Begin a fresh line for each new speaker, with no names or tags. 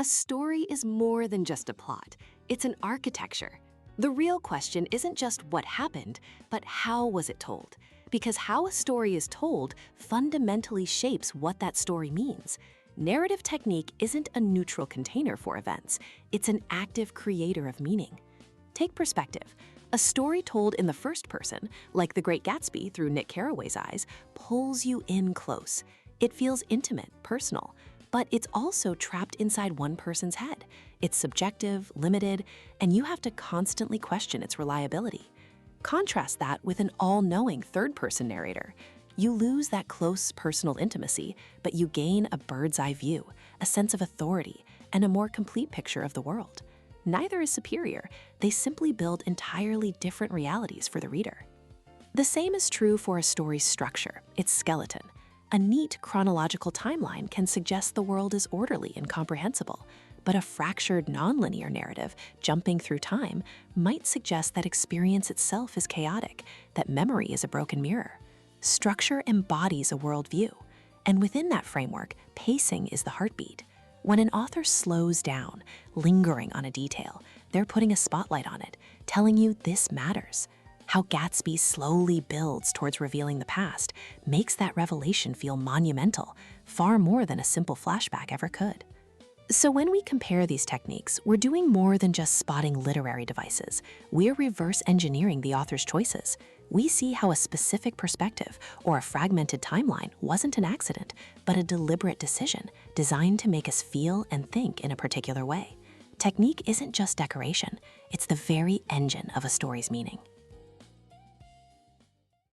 A story is more than just a plot. It's an architecture. The real question isn't just what happened, but how was it told? Because how a story is told fundamentally shapes what that story means. Narrative technique isn't a neutral container for events. It's an active creator of meaning. Take perspective. A story told in the first person, like The Great Gatsby through Nick Carraway's eyes, pulls you in close. It feels intimate, personal, but it's also trapped inside one person's head. It's subjective, limited, and you have to constantly question its reliability. Contrast that with an all-knowing third-person narrator. You lose that close personal intimacy, but you gain a bird's-eye view, a sense of authority, and a more complete picture of the world. Neither is superior. They simply build entirely different realities for the reader. The same is true for a story's structure, its skeleton. A neat chronological timeline can suggest the world is orderly and comprehensible, but a fractured nonlinear narrative jumping through time might suggest that experience itself is chaotic, that memory is a broken mirror. Structure embodies a worldview, and within that framework, pacing is the heartbeat. When an author slows down, lingering on a detail, they're putting a spotlight on it, telling you this matters. How Gatsby slowly builds towards revealing the past makes that revelation feel monumental, far more than a simple flashback ever could. So when we compare these techniques, we're doing more than just spotting literary devices. We're reverse engineering the author's choices. We see how a specific perspective or a fragmented timeline wasn't an accident, but a deliberate decision designed to make us feel and think in a particular way. Technique isn't just decoration, it's the very engine of a story's meaning.